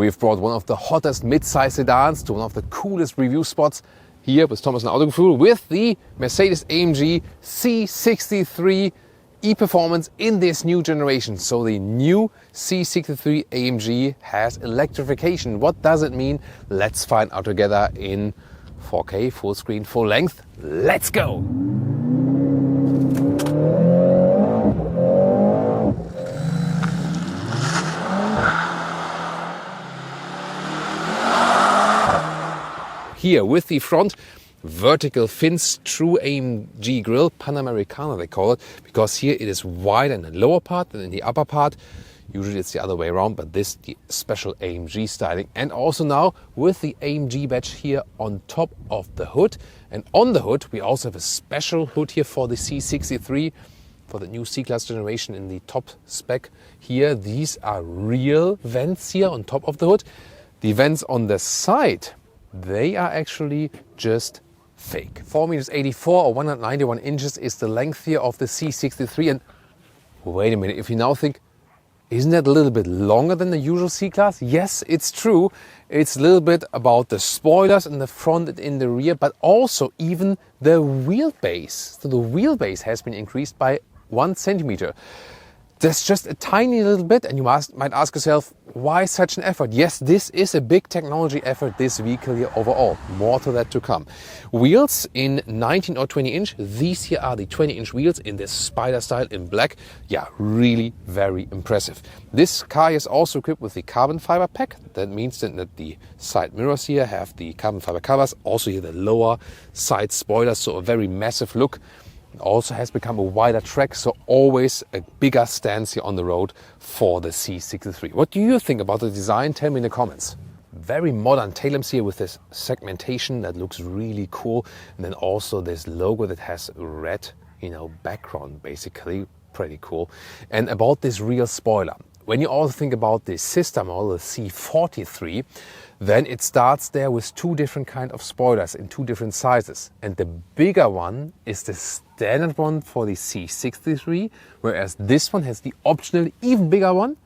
We've brought one of the hottest mid-size sedans to one of the coolest review spots here with Thomas and Autogefühl with the Mercedes-AMG C63 E-Performance in this new generation. So the new C63 AMG has electrification. What does it mean? Let's find out together in 4K, full screen, full length. Let's go! Here with the front vertical fins, true AMG grille, Panamericana they call it, because here it is wider in the lower part than in the upper part. Usually it's the other way around, but this the special AMG styling. And also now with the AMG badge here on top of the hood. And on the hood we also have a special hood here for the C63, for the new C-Class generation in the top spec. Here these are real vents here on top of the hood. The vents on the side, they are actually just fake. 4.84 meters or 191 inches is the length here of the C63. And wait a minute, if you now think, isn't that a little bit longer than the usual C-Class? Yes, it's true. It's a little bit about the spoilers in the front and in the rear, but also even the wheelbase. So the wheelbase has been increased by 1 centimeter. That's just a tiny little bit, and you might ask yourself, why such an effort? Yes, this is a big technology effort, this vehicle here overall. More to that to come. Wheels in 19 or 20 inch. These here are the 20-inch wheels in this Spider style in black. Yeah, really very impressive. This car is also equipped with the carbon fiber pack. That means that the side mirrors here have the carbon fiber covers. Also here the lower side spoilers, so a very massive look. Also has become a wider track, so always a bigger stance here on the road for the C63. What do you think about the design? Tell me in the comments. Very modern tail lamps here with this segmentation that looks really cool. And then also this logo that has red, background, basically pretty cool. And about this rear spoiler. When you also think about the sister model, the C43, then it starts there with two different kind of spoilers in two different sizes. And the bigger one is the standard one for the C63, whereas this one has the optional even bigger one.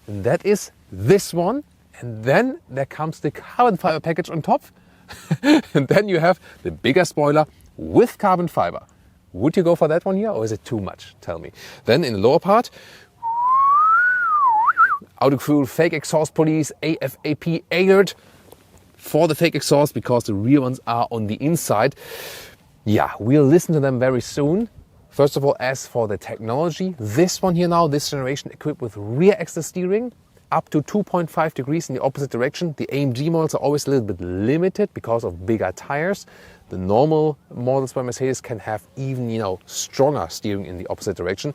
And that is this one. And then there comes the carbon fiber package on top. And then you have the bigger spoiler with carbon fiber. Would you go for that one here, or is it too much? Tell me. Then in the lower part, Autogefühl fake exhaust police, AFAP alert for the fake exhaust because the real ones are on the inside. Yeah, we'll listen to them very soon. First of all, as for the technology, this one here now, this generation equipped with rear axle steering, up to 2.5 degrees in the opposite direction. The AMG models are always a little bit limited because of bigger tires. The normal models by Mercedes can have even, stronger steering in the opposite direction.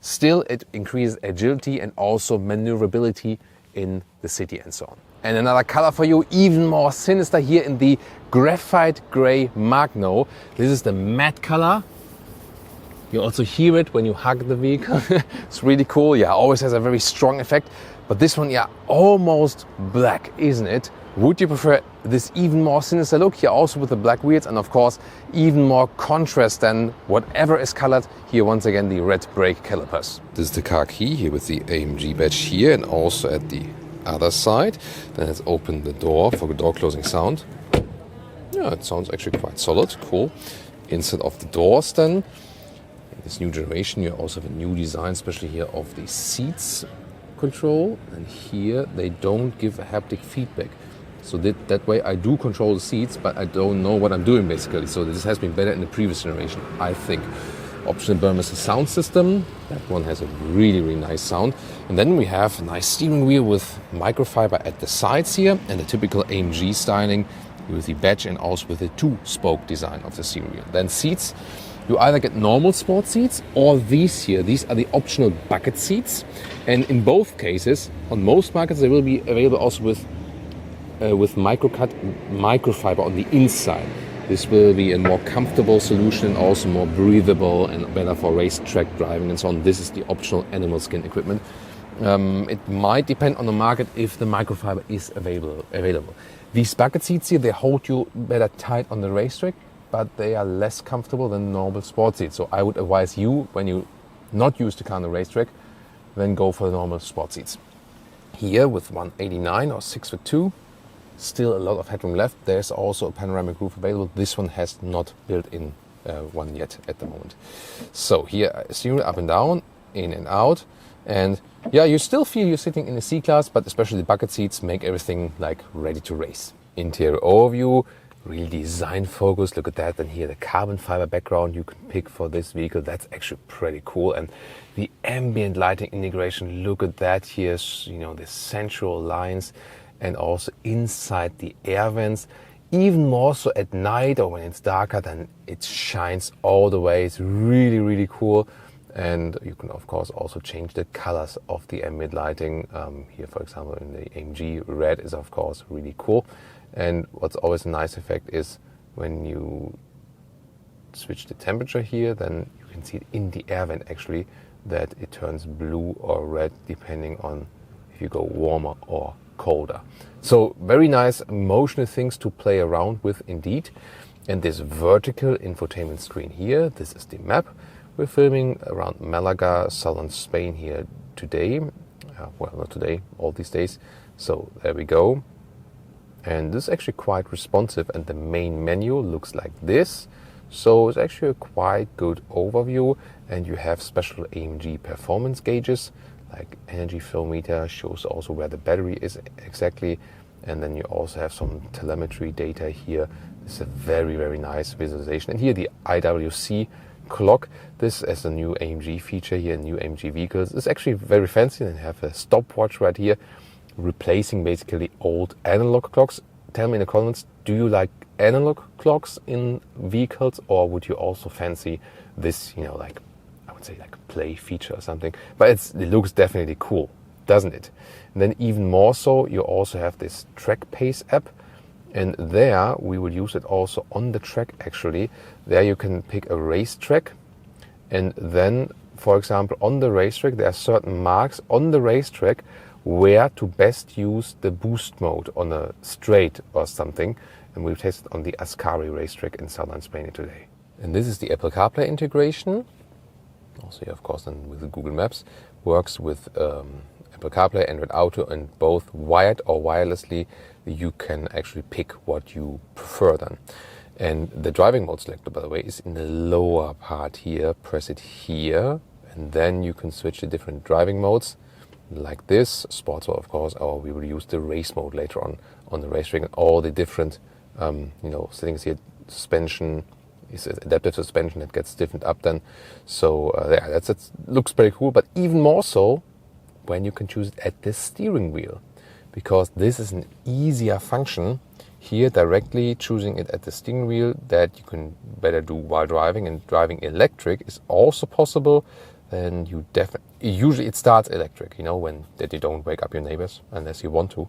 Still, it increases agility and also maneuverability in the city and so on. And another color for you, even more sinister here in the graphite gray magno. This is the matte color. You also hear it when you hug the vehicle. It's really cool. Yeah, always has a very strong effect. But this one, yeah, almost black, isn't it? Would you prefer this even more sinister look here also with the black wheels and of course even more contrast than whatever is colored? Here once again the red brake calipers. This is the car key here with the AMG badge here and also at the other side. Then let's open the door for the door closing sound. Yeah, it sounds actually quite solid, cool. Inside of the doors then, in this new generation you also have a new design, especially here of the seats control. And here they don't give a haptic feedback. So that way I do control the seats, but I don't know what I'm doing basically. So this has been better in the previous generation, I think. Optional berm is the sound system. That one has a really, really nice sound. And then we have a nice steering wheel with microfiber at the sides here and the typical AMG styling with the badge and also with the two-spoke design of the steering wheel. Then seats, you either get normal sport seats or these here. These are the optional bucket seats. And in both cases, on most markets, they will be available also with microfiber on the inside. This will be a more comfortable solution and also more breathable and better for racetrack driving and so on. This is the optional animal skin equipment. It might depend on the market if the microfiber is available. These bucket seats here, they hold you better tight on the racetrack, but they are less comfortable than normal sport seats. So I would advise you, when you not use the car on the racetrack, then go for the normal sport seats. here with 189 or 6'2", still a lot of headroom left. There's also a panoramic roof available. This one has not built in one yet at the moment. So here, steering up and down, in and out, and yeah, you still feel you're sitting in a C-Class, but especially the bucket seats make everything like ready to race. Interior overview, really design focused. Look at that, and here the carbon fiber background you can pick for this vehicle. That's actually pretty cool. And the ambient lighting integration, look at that here, you know, the central lines, and also inside the air vents. Even more so at night or when it's darker, then it shines all the way. It's really, really cool. And you can, of course, also change the colors of the ambient lighting. Here, for example, in the AMG, red is, of course, really cool. And what's always a nice effect is when you switch the temperature here, then you can see it in the air vent, actually, that it turns blue or red depending on if you go warmer or colder. So very nice emotional things to play around with indeed. And this vertical infotainment screen here, this is the map. We're filming around Malaga, southern Spain here today. Well, not today, all these days. So there we go. And this is actually quite responsive, and the main menu looks like this. So it's actually a quite good overview, and you have special AMG performance gauges, like energy flow meter, shows also where the battery is exactly, and then you also have some telemetry data here. It's a very, very nice visualization. And here the IWC clock. This is a new AMG feature here, new AMG vehicles. It's actually very fancy, and you have a stopwatch right here, replacing basically old analog clocks. Tell me in the comments, do you like analog clocks in vehicles, or would you also fancy this, you know, like, I would say like a play feature or something? But it looks definitely cool, doesn't it? And then even more so, you also have this track pace app, and there we will use it also on the track actually. There you can pick a racetrack, and then, for example, on the racetrack there are certain marks on the racetrack where to best use the boost mode on a straight or something, and we've tested on the Ascari racetrack in southern Spain today. And this is the Apple CarPlay integration. Also here, of course, then with the Google Maps, works with Apple CarPlay, Android Auto, and both wired or wirelessly. You can actually pick what you prefer then. And the driving mode selector, by the way, is in the lower part here. Press it here, and then you can switch to different driving modes, like this, sports mode, of course, or we will use the race mode later on the racetrack, and all the different settings here. Suspension is adaptive suspension that gets stiffened up then. So yeah, that looks pretty cool, but even more so when you can choose it at the steering wheel, because this is an easier function here, directly choosing it at the steering wheel, that you can better do while driving. And driving electric is also possible. Then you definitely, usually it starts electric, you know, when that you don't wake up your neighbors unless you want to.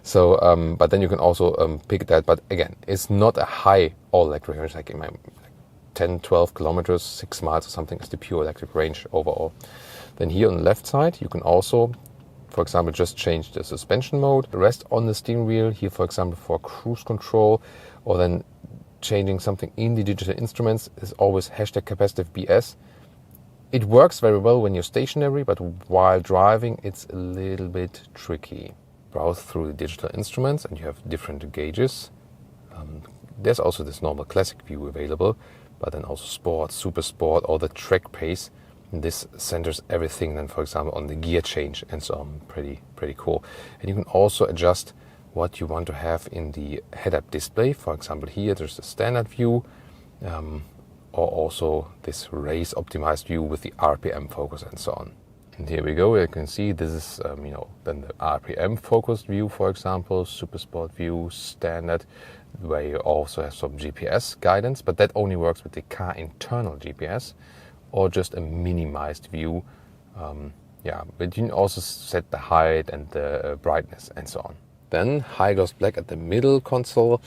So, but then you can also pick that. But again, it's not a high all electric range, like in my 10, 12 kilometers, 6 miles or something is the pure electric range overall. Then here on the left side, you can also, for example, just change the suspension mode, rest on the steering wheel here, for example, for cruise control, or then changing something in the digital instruments is always #capacitive BS. It works very well when you're stationary, but while driving, it's a little bit tricky. Browse through the digital instruments, and you have different gauges. There's also this normal classic view available, but then also sport, super sport, or the track pace. And this centers everything then, for example, on the gear change and so on. Pretty cool. And you can also adjust what you want to have in the head-up display. For example, here there's the standard view, or also this race optimized view with the RPM focus and so on. And here we go. You can see this is then the RPM focused view, for example, super sport view, standard, where you also have some GPS guidance, but that only works with the car internal GPS, or just a minimized view. But you can also set the height and the brightness and so on. Then high gloss black at the middle console.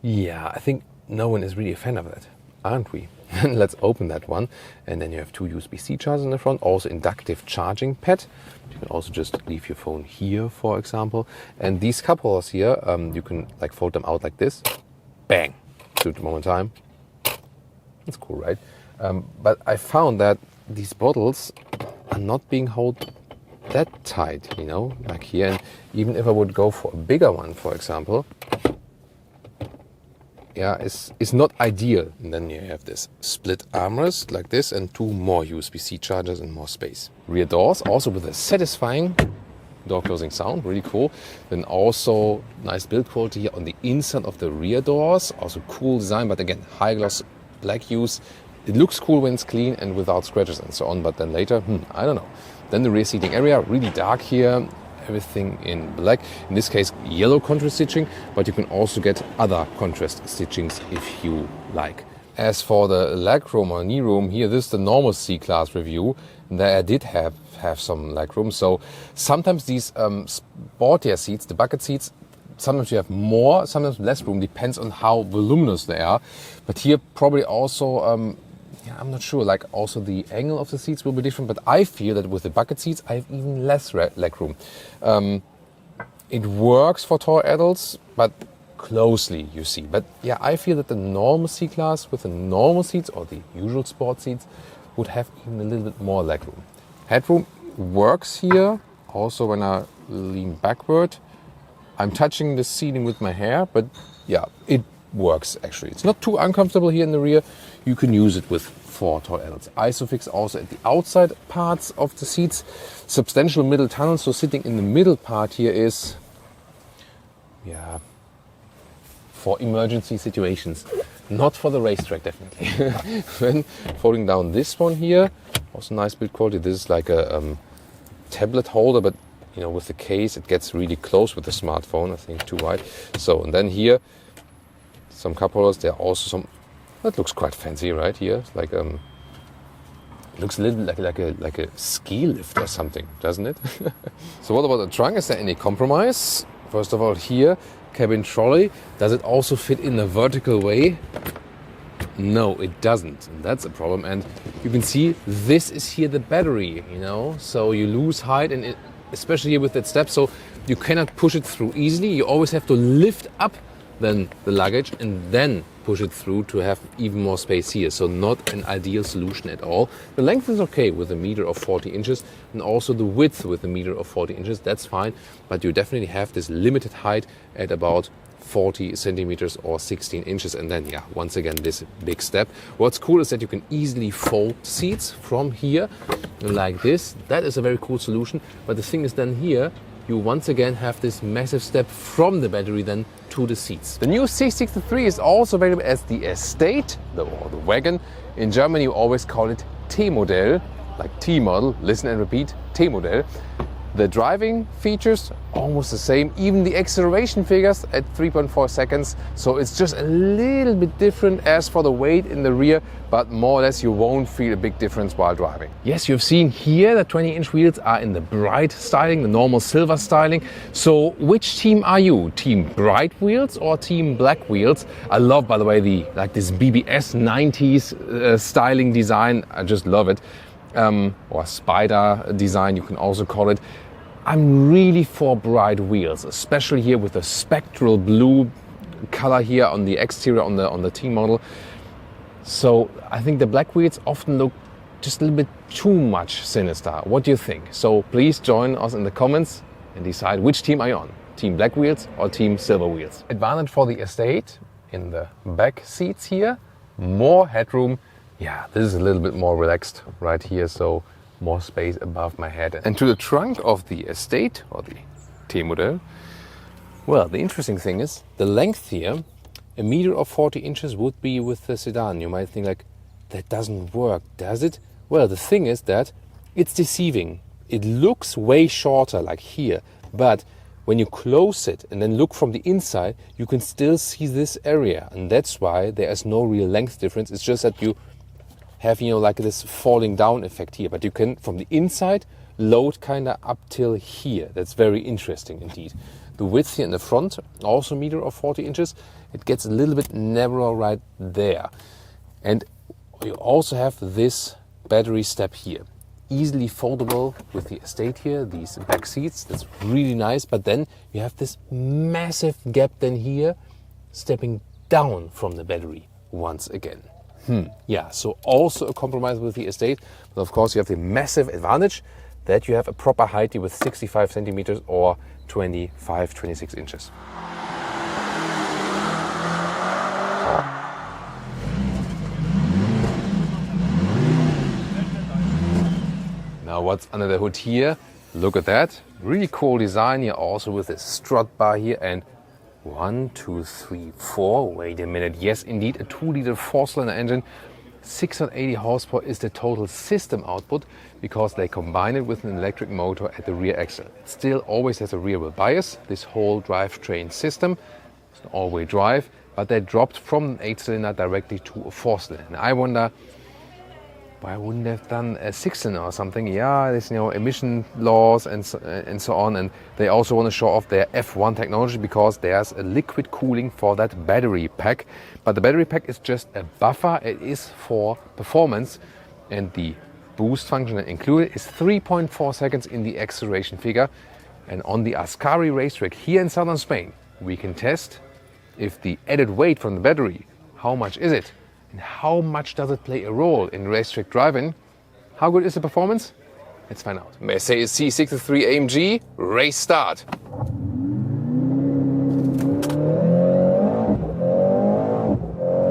Yeah, I think no one is really a fan of that, aren't we? Let's open that one. And then you have 2 USB-C chargers in the front, also inductive charging pad. You can also just leave your phone here, for example. And these cup holders here, you can like fold them out like this. Bang! Shoot them one time. That's cool, right? But I found that these bottles are not being held that tight, you know, like here. And even if I would go for a bigger one, for example, yeah, it's not ideal. And then you have this split armrest like this and 2 more USB-C chargers and more space. Rear doors also with a satisfying door closing sound, really cool. Then also nice build quality here on the inside of the rear doors. Also cool design, but again, high gloss black use. It looks cool when it's clean and without scratches and so on, but then later, I don't know. Then the rear seating area, really dark here. Everything in black. In this case, yellow contrast stitching, but you can also get other contrast stitchings if you like. As for the legroom or knee room, here this is the normal C-Class review. There I did have some legroom. So sometimes these sportier seats, the bucket seats, sometimes you have more, sometimes less room, depends on how voluminous they are. But here probably also, I'm not sure, like also the angle of the seats will be different, but I feel that with the bucket seats I have even less legroom. It works for tall adults, but closely you see. But yeah, I feel that the normal C-Class with the normal seats or the usual sport seats would have even a little bit more legroom. Headroom works here, also when I lean backward. I'm touching the ceiling with my hair, but yeah, it works actually. It's not too uncomfortable here in the rear. You can use it with 4 tall adults. Isofix also at the outside parts of the seats. Substantial middle tunnel, so sitting in the middle part here is, yeah, for emergency situations. Not for the racetrack, definitely. When folding down this one here, also nice build quality. This is like a tablet holder, but you know, with the case, it gets really close with the smartphone. I think too wide. So, and then here, some cup holders. There are also some. That looks quite fancy, right? Here, it's like it looks a little like a ski lift or something, doesn't it? So, what about the trunk? Is there any compromise? First of all, here, cabin trolley. Does it also fit in a vertical way? No, it doesn't. And that's a problem. And you can see this is here the battery. You know, so you lose height and especially here with that step, so you cannot push it through easily. You always have to lift up then the luggage and then push it through to have even more space here. So not an ideal solution at all. The length is okay with 1.40 meters and also the width with 1.40 meters. That's fine, but you definitely have this limited height at about 40 centimeters or 16 inches. And then, yeah, once again, this big step. What's cool is that you can easily fold seats from here like this. That is a very cool solution. But the thing is then here, you once again have this massive step from the battery then to the seats. The new C63 is also available as the Estate, or the wagon. In Germany, you always call it T model, like T model, listen and repeat, T model. The driving features almost the same, even the acceleration figures at 3.4 seconds. So it's just a little bit different as for the weight in the rear, but more or less you won't feel a big difference while driving. Yes, you've seen here the 20-inch wheels are in the bright styling, the normal silver styling. So which team are you? Team bright wheels or team black wheels? I love, by the way, this BBS 90s styling design. I just love it. Or spider design, you can also call it. I'm really for bright wheels, especially here with the spectral blue color here on the exterior on the T model. So I think the black wheels often look just a little bit too much sinister. What do you think? So please join us in the comments and decide which team are you on, team black wheels or team silver wheels. Advantage for the Estate in the back seats here, more headroom. Yeah, this is a little bit more relaxed right here, so more space above my head. And to the trunk of the Estate, or the T model, well, the interesting thing is the length here, 1.40 meters would be with the sedan. You might think like, that doesn't work, does it? Well, the thing is that it's deceiving. It looks way shorter like here, but when you close it and then look from the inside, you can still see this area. And that's why there is no real length difference. It's just that you have, you know, like this falling down effect here, but you can from the inside load kind of up till here. That's very interesting indeed. The width here in the front, also 1.40 meters, it gets a little bit narrower right there. And you also have this battery step here, easily foldable with the Estate here, these back seats. That's really nice, but then you have this massive gap then here, stepping down from the battery once again. Yeah, so also a compromise with the Estate, but of course you have the massive advantage that you have a proper height with 65 centimeters or 26 inches. Now what's under the hood here? Look at that. Really cool design here, also with this strut bar here, and 1, 2, 3, 4. Wait a minute. Yes, indeed, a 2-liter 4-cylinder engine. 680 horsepower is the total system output because they combine it with an electric motor at the rear axle. It still always has a rear wheel bias, this whole drivetrain system. It's an all-wheel drive, but they dropped from an 8-cylinder directly to a 4-cylinder. And I wonder, why wouldn't they have done a 6-cylinder or something? Yeah, there's emission laws and so on, and they also want to show off their F1 technology because there's a liquid cooling for that battery pack. But the battery pack is just a buffer. It is for performance, and the boost function included is 3.4 seconds in the acceleration figure. And on the Ascari racetrack here in southern Spain, we can test if the added weight from the battery, how much is it? And how much does it play a role in racetrack driving? How good is the performance? Let's find out. Mercedes C63 AMG, race start.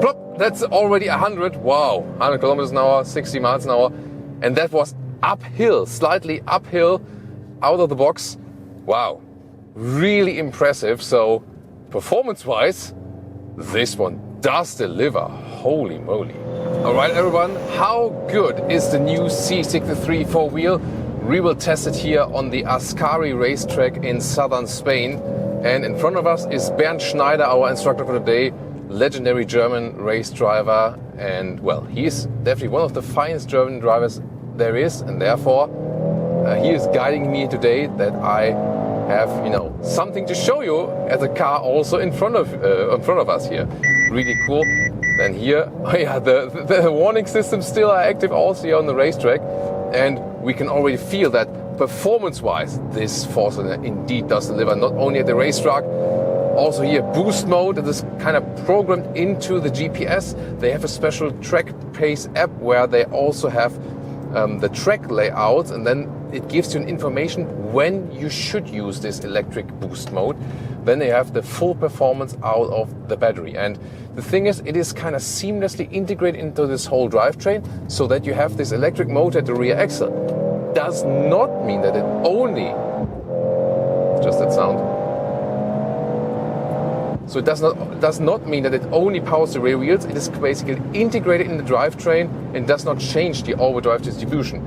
Plop, that's already 100. Wow, 100 kilometers an hour, 60 miles an hour. And that was uphill, slightly uphill, out of the box. Wow, really impressive. So performance-wise, this one does deliver. Holy moly. All right, everyone, how good is the new C63 4-wheel? We will test it here on the Ascari racetrack in southern Spain. And in front of us is Bernd Schneider, our instructor for today, legendary German race driver. And well, he is definitely one of the finest German drivers there is. And therefore, he is guiding me today that I have, something to show you as a car also in front of us here. Really cool. Then here, the warning systems still are active also here on the racetrack, and we can already feel that performance-wise, this 4-cylinder indeed does deliver, not only at the racetrack, also here boost mode that is kind of programmed into the GPS. They have a special track pace app where they also have the track layouts, and then it gives you an information when you should use this electric boost mode. Then they have the full performance out of the battery. And the thing is, it is kind of seamlessly integrated into this whole drivetrain so that you have this electric motor at the rear axle. Does not mean that it only, just that sound. So it does not mean that it only powers the rear wheels. It is basically integrated in the drivetrain and does not change the all-wheel drive distribution.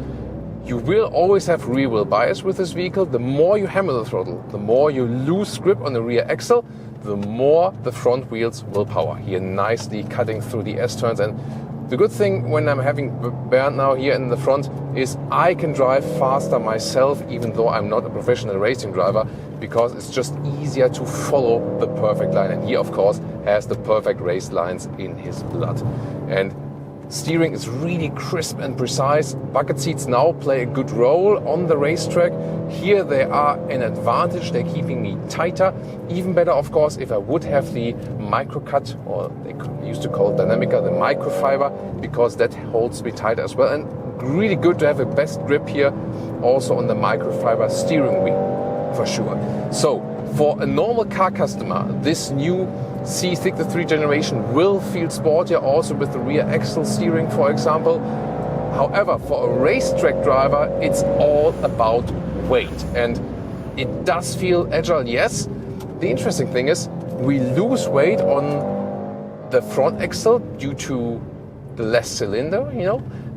You will always have rear wheel bias with this vehicle. The more you hammer the throttle, the more you lose grip on the rear axle, the more the front wheels will power. Here nicely cutting through the S-turns. And the good thing when I'm having Bernd now here in the front is I can drive faster myself, even though I'm not a professional racing driver, because it's just easier to follow the perfect line. And he, of course, has the perfect race lines in his blood. And steering is really crisp and precise. Bucket seats now play a good role on the racetrack. Here they are an advantage. They're keeping me tighter. Even better, of course, if I would have the microcut, or they used to call it Dynamica, the microfiber, because that holds me tighter as well. And really good to have a best grip here, also on the microfiber steering wheel, for sure. So, for a normal car customer, this new C63 generation will feel sportier, also with the rear axle steering, for example. However, for a racetrack driver, it's all about weight, and it does feel agile, yes. The interesting thing is we lose weight on the front axle due to the less cylinder,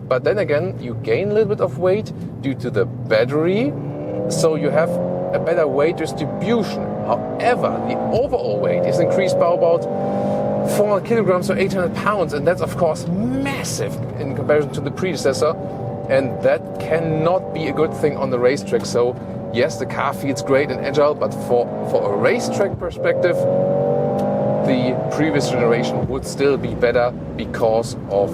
but then again, you gain a little bit of weight due to the battery, so you have a better weight distribution. However, the overall weight is increased by about 400 kilograms or 800 pounds, and that's of course massive in comparison to the predecessor, and that cannot be a good thing on the racetrack. So yes, the car feels great and agile, but for a racetrack perspective, the previous generation would still be better because of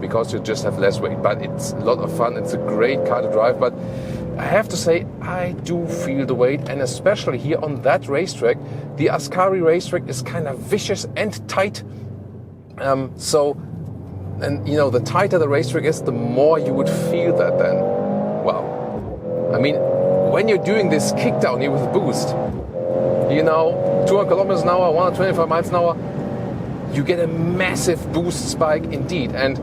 because you just have less weight. But it's a lot of fun. It's a great car to drive, but I have to say, I do feel the weight, and especially here on that racetrack, the Ascari racetrack is kind of vicious and tight. The tighter the racetrack is, the more you would feel that then. Wow. I mean, when you're doing this kickdown here with a boost, 200 kilometers an hour, 125 miles an hour, you get a massive boost spike indeed. And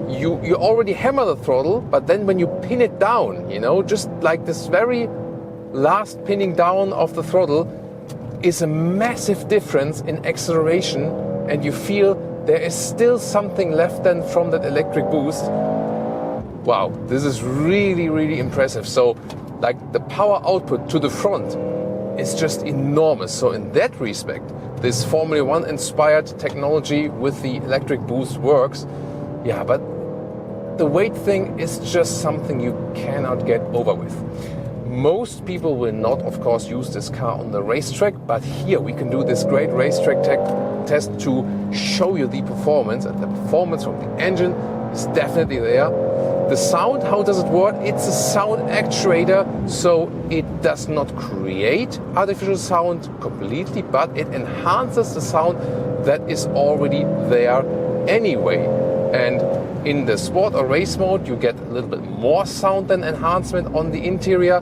you already hammer the throttle, but then when you pin it down, just like this very last pinning down of the throttle is a massive difference in acceleration, and you feel there is still something left then from that electric boost. Wow, this is really, really impressive. So like the power output to the front is just enormous. So in that respect, this Formula One inspired technology with the electric boost works. Yeah, but the weight thing is just something you cannot get over with. Most people will not, of course, use this car on the racetrack, but here we can do this great racetrack test to show you the performance, and the performance from the engine is definitely there. The sound, how does it work? It's a sound actuator, so it does not create artificial sound completely, but it enhances the sound that is already there anyway. And in the sport or race mode, you get a little bit more sound than enhancement on the interior,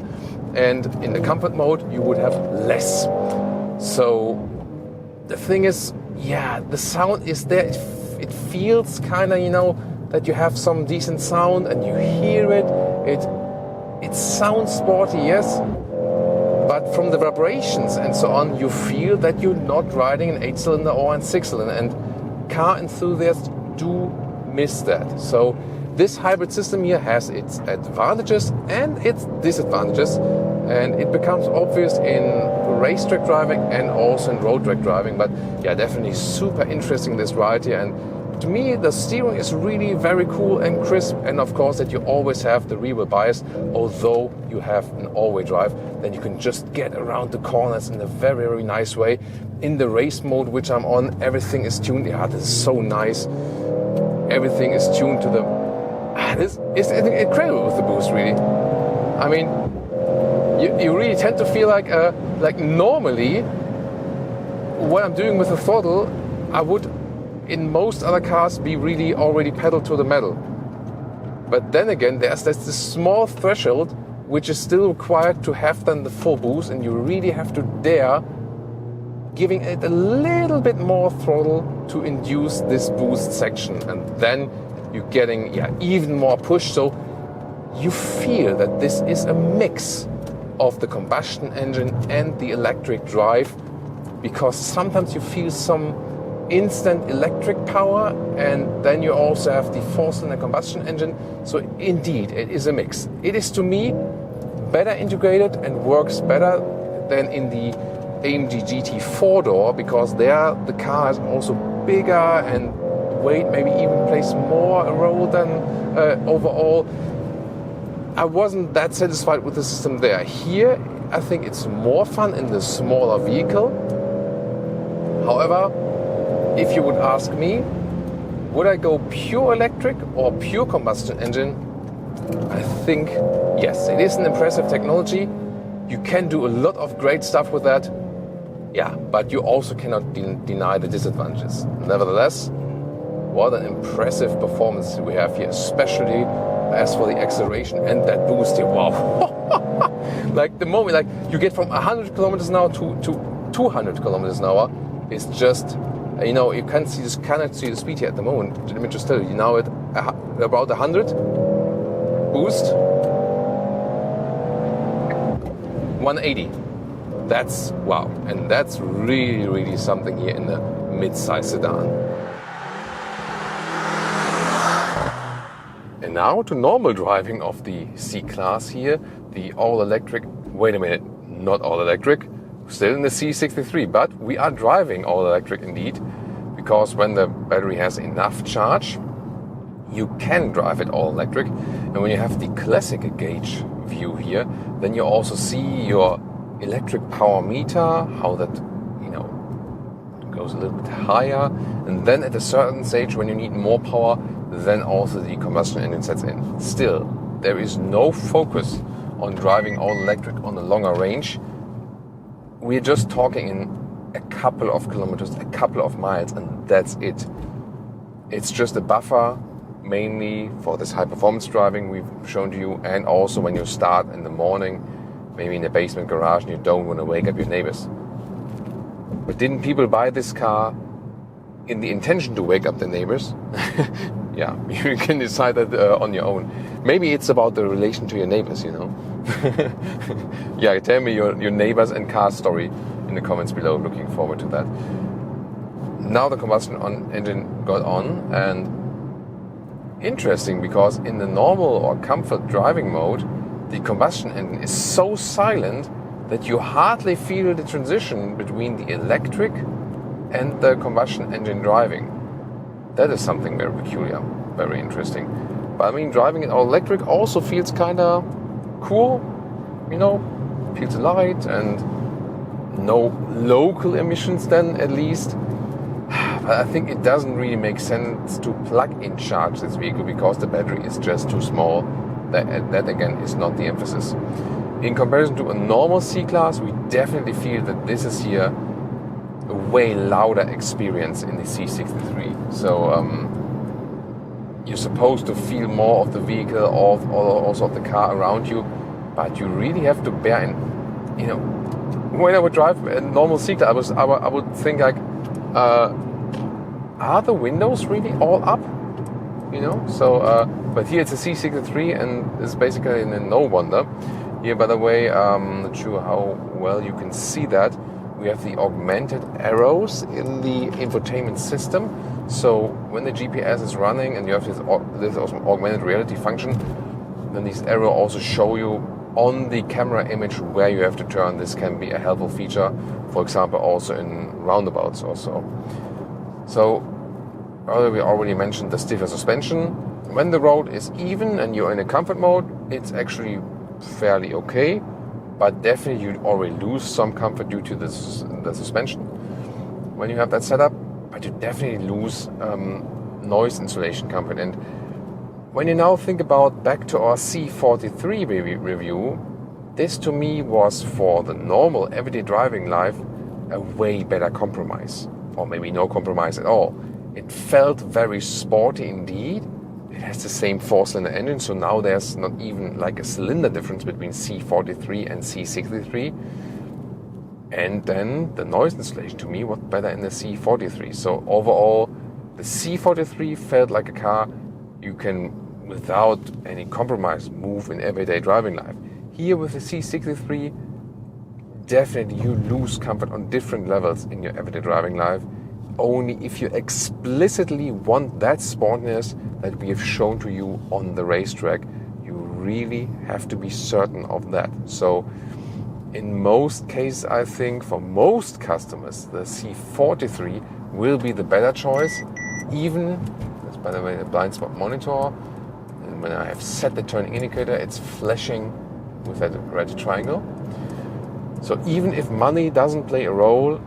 and in the comfort mode, you would have less. So the thing is, yeah, the sound is there. It feels kind of, that you have some decent sound and you hear it. It sounds sporty, yes, but from the vibrations and so on, you feel that you're not riding an 8-cylinder or a 6-cylinder, and car enthusiasts do miss that. So this hybrid system here has its advantages and its disadvantages, and it becomes obvious in racetrack driving and also in road track driving. But yeah, definitely super interesting, this ride here. And to me, the steering is really very cool and crisp, and of course that you always have the rear wheel bias. Although you have an all-wheel drive, then you can just get around the corners in a very, very nice way. In the race mode, which I'm on, everything is tuned. Yeah, this is so nice. Everything is tuned to the... This is incredible with the boost, really. I mean, you really tend to feel like normally what I'm doing with the throttle, I would in most other cars be really already pedal to the metal. But then again, there's this small threshold which is still required to have then the full boost, and you really have to dare giving it a little bit more throttle to induce this boost section, and then you're getting even more push. So you feel that this is a mix of the combustion engine and the electric drive, because sometimes you feel some instant electric power, and then you also have the 4-cylinder combustion engine. So indeed, it is a mix. It is, to me, better integrated and works better than in the AMG GT 4-door, because there the car is also bigger and weight maybe even plays more a role than overall. I wasn't that satisfied with the system there. Here, I think it's more fun in the smaller vehicle. However, if you would ask me, would I go pure electric or pure combustion engine? I think yes, it is an impressive technology. You can do a lot of great stuff with that. Yeah, but you also cannot deny the disadvantages. Nevertheless, what an impressive performance we have here, especially as for the acceleration and that boost here. Wow. Like the moment, like you get from 100 kilometers an hour to 200 kilometers an hour, is just, you cannot see the speed here at the moment. Let me just tell you, now at about 100 boost, 180. That's wow, and that's really, really something here in the mid-size sedan. And now to normal driving of the C-Class here, the all-electric. Wait a minute, not all-electric. Still in the C63, but we are driving all-electric indeed, because when the battery has enough charge, you can drive it all-electric. And when you have the classic gauge view here, then you also see your electric power meter, how that, goes a little bit higher. And then at a certain stage, when you need more power, then also the combustion engine sets in. Still, there is no focus on driving all-electric on a longer range. We're just talking in a couple of kilometers, a couple of miles, and that's it. It's just a buffer mainly for this high performance driving we've shown to you, and also when you start in the morning, maybe in a basement garage, and you don't want to wake up your neighbors. But didn't people buy this car in the intention to wake up their neighbors? Yeah, you can decide that on your own. Maybe it's about the relation to your neighbors, you know. Yeah, tell me your neighbors and car story in the comments below. Looking forward to that. Now the combustion engine got on, and interesting, because in the normal or comfort driving mode, the combustion engine is so silent that you hardly feel the transition between the electric and the combustion engine driving. That is something very peculiar, very interesting. But I mean, driving it all electric also feels kind of cool, you know, feels light and no local emissions then, at least. But I think it doesn't really make sense to plug-in charge this vehicle because the battery is just too small. That again is not the emphasis. In comparison to a normal C-Class, we definitely feel that this is here a way louder experience in the C63. So you're supposed to feel more of the vehicle, also of the car around you, but you really have to bear in, you know, when I would drive a normal C-Class, I would think like, are the windows really all up? You know, so but here it's a C63 and it's basically no wonder. Here, by the way, I'm not sure how well you can see that. We have the augmented arrows in the infotainment system. So when the GPS is running and you have this augmented reality function, then these arrows also show you on the camera image where you have to turn. This can be a helpful feature, for example, also in roundabouts also. So we already mentioned the stiffer suspension. When the road is even and you're in a comfort mode, it's actually fairly okay, but definitely you'd already lose some comfort due to the suspension when you have that setup, but you definitely lose noise insulation comfort. And when you now think about back to our C43 review, this to me was, for the normal everyday driving life, a way better compromise, or maybe no compromise at all. It felt very sporty indeed. It has the same four-cylinder engine, so now there's not even like a cylinder difference between C43 and C63. And then the noise insulation to me was better in the C43. So overall, the C43 felt like a car you can, without any compromise, move in everyday driving life. Here with the C63, definitely you lose comfort on different levels in your everyday driving life. Only if you explicitly want that sportiness that we have shown to you on the racetrack, you really have to be certain of that. So in most cases, I think for most customers, the C43 will be the better choice. Even, that's by the way the blind spot monitor, and when I have set the turning indicator, it's flashing with that red triangle. So even if money doesn't play a role,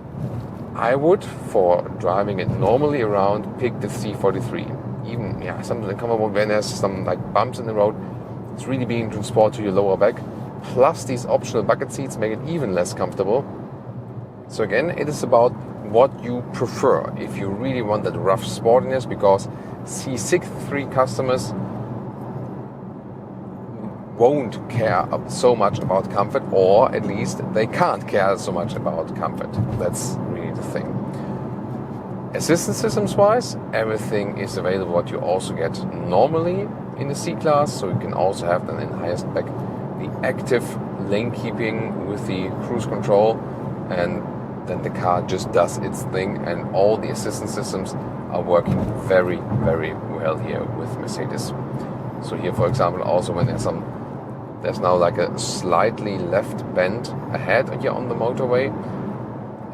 I would, for driving it normally around, pick the C43. Even, sometimes in comfort mode when there's some like bumps in the road, it's really being transported to your lower back. Plus these optional bucket seats make it even less comfortable. So again, it is about what you prefer. If you really want that rough sportiness, because C63 customers won't care so much about comfort, or at least they can't care so much about comfort. That's really the thing. Assistance systems wise, everything is available what you also get normally in the C-Class, so you can also have then in higher spec the active lane keeping with the cruise control, and then the car just does its thing, and all the assistance systems are working very, very well here with Mercedes. So here, for example, also when there's now like a slightly left bend ahead here on the motorway,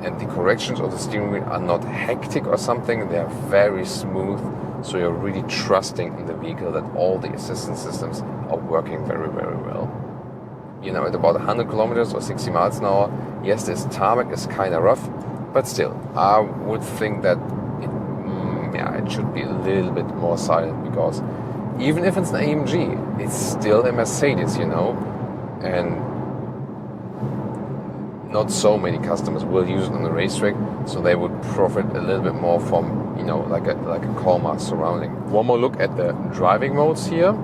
and the corrections of the steering wheel are not hectic or something, they are very smooth, so you're really trusting in the vehicle that all the assistance systems are working very, very well. You know, at about 100 kilometers or 60 miles an hour, yes, this tarmac is kind of rough, but still, I would think that it should be a little bit more silent, because even if it's an AMG, it's still a Mercedes, you know, and not so many customers will use it on the racetrack, so they would profit a little bit more from, you know, like a calmer surrounding. One more look at the driving modes here,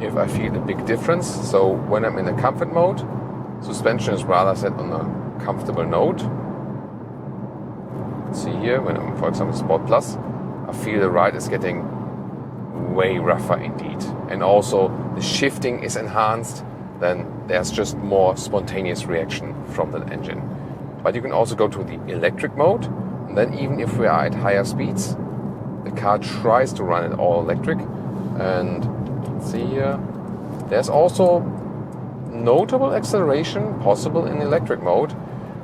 if I feel a big difference. So when I'm in the comfort mode, suspension is rather set on a comfortable note. See here, when I'm, for example, Sport Plus, I feel the ride is getting way rougher indeed. And also the shifting is enhanced, then there's just more spontaneous reaction from the engine. But you can also go to the electric mode, and then even if we are at higher speeds, the car tries to run it all electric. And see here, there's also notable acceleration possible in electric mode.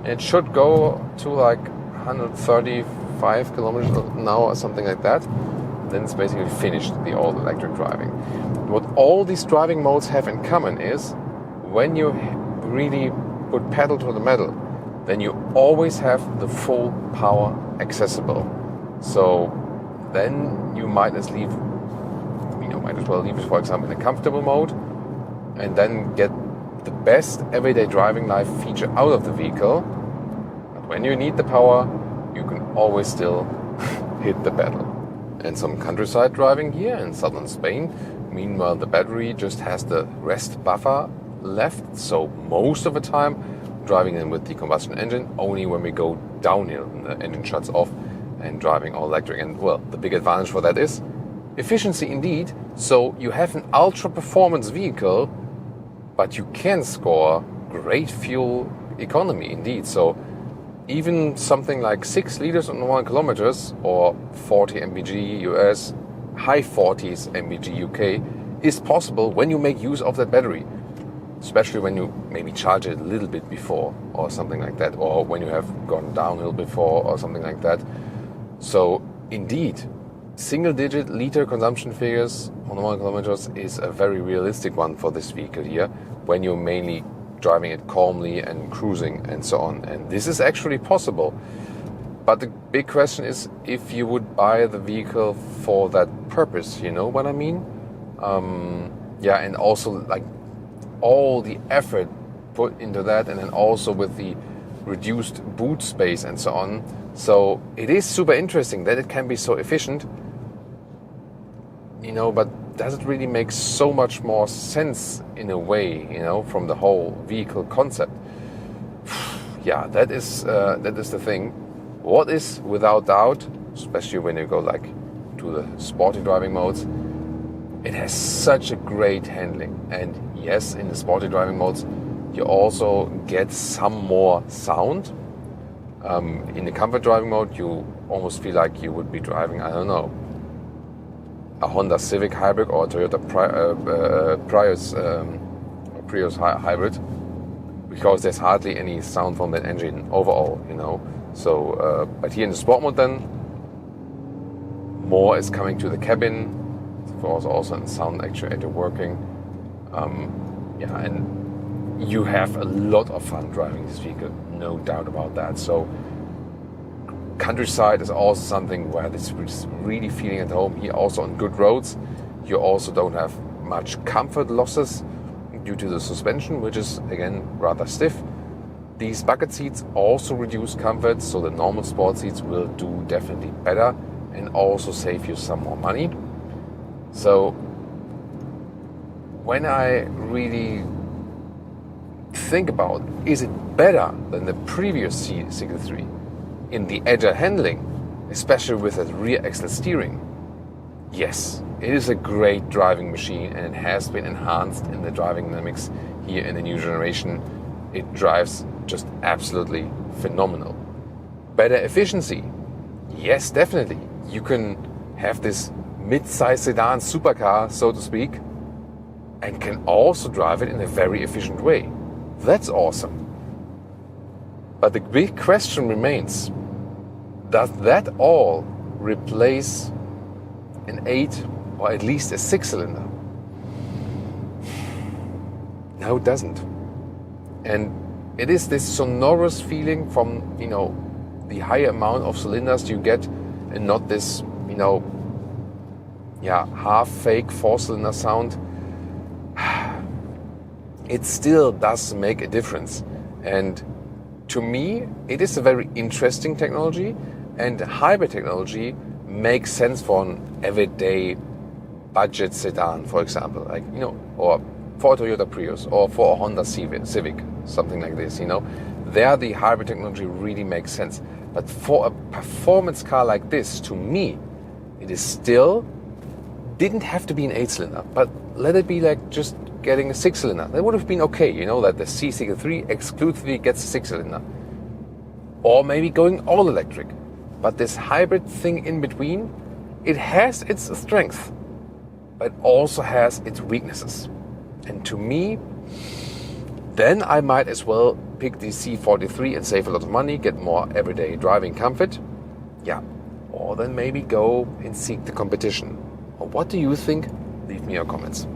And it should go to like 135 kilometers an hour or something like that. Then it's basically finished, the all electric driving. What all these driving modes have in common is when you really put pedal to the metal, then you always have the full power accessible. So then you might as well leave it, for example, in a comfortable mode, and then get the best everyday driving life feature out of the vehicle. But when you need the power, you can always still hit the pedal. And some countryside driving here in southern Spain. Meanwhile, the battery just has the rest buffer left, so most of the time driving in with the combustion engine, only when we go downhill and the engine shuts off and driving all electric. And well, the big advantage for that is efficiency indeed. So you have an ultra performance vehicle, but you can score great fuel economy indeed. So even something like 6 liters on 1 kilometers or 40 mpg US, high 40s mpg UK is possible when you make use of that battery. Especially when you maybe charge it a little bit before or something like that, or when you have gone downhill before or something like that. So indeed, single-digit liter consumption figures on 1 kilometers is a very realistic one for this vehicle here, when you're mainly driving it calmly and cruising and so on. And this is actually possible. But the big question is if you would buy the vehicle for that purpose, you know what I mean? And also like all the effort put into that, and then also with the reduced boot space and so on. So it is super interesting that it can be so efficient, you know, but does it really make so much more sense in a way, you know, from the whole vehicle concept? Yeah, that is the thing. What is without doubt, especially when you go like to the sporty driving modes, it has such a great handling. And yes, in the sporty driving modes, you also get some more sound. In the comfort driving mode, you almost feel like you would be driving, I don't know, a Honda Civic hybrid or a Toyota Prius hybrid, because there's hardly any sound from that engine overall, you know. So, but here in the sport mode, then more is coming to the cabin. Of course, also in sound actuator working. And you have a lot of fun driving this vehicle, no doubt about that. So countryside is also something where this is really feeling at home. Here also on good roads, you also don't have much comfort losses due to the suspension, which is again rather stiff. These bucket seats also reduce comfort, so the normal sport seats will do definitely better and also save you some more money. So when I really think about, is it better than the previous C63 in the agile handling, especially with the rear axle steering? Yes, it is a great driving machine, and it has been enhanced in the driving dynamics here in the new generation. It drives just absolutely phenomenal. Better efficiency? Yes, definitely. You can have this mid-size sedan supercar, so to speak, and can also drive it in a very efficient way. That's awesome. But the big question remains, does that all replace an 8 or at least a 6-cylinder? No, it doesn't. And it is this sonorous feeling from, you know, the higher amount of cylinders you get, and not this, you know, half fake 4-cylinder sound. It still does make a difference. And to me, it is a very interesting technology, and hybrid technology makes sense for an everyday budget sedan, for example, like, you know, or for a Toyota Prius or for a Honda Civic, something like this, you know. There the hybrid technology really makes sense. But for a performance car like this, to me, it is still, didn't have to be an 8-cylinder, but let it be like just getting a 6-cylinder. That would have been okay, you know, that the C63 exclusively gets a 6-cylinder. Or maybe going all electric. But this hybrid thing in between, it has its strength, but also has its weaknesses. And to me, then I might as well pick the C43 and save a lot of money, get more everyday driving comfort. Yeah. Or then maybe go and seek the competition. Or what do you think? Leave me your comments.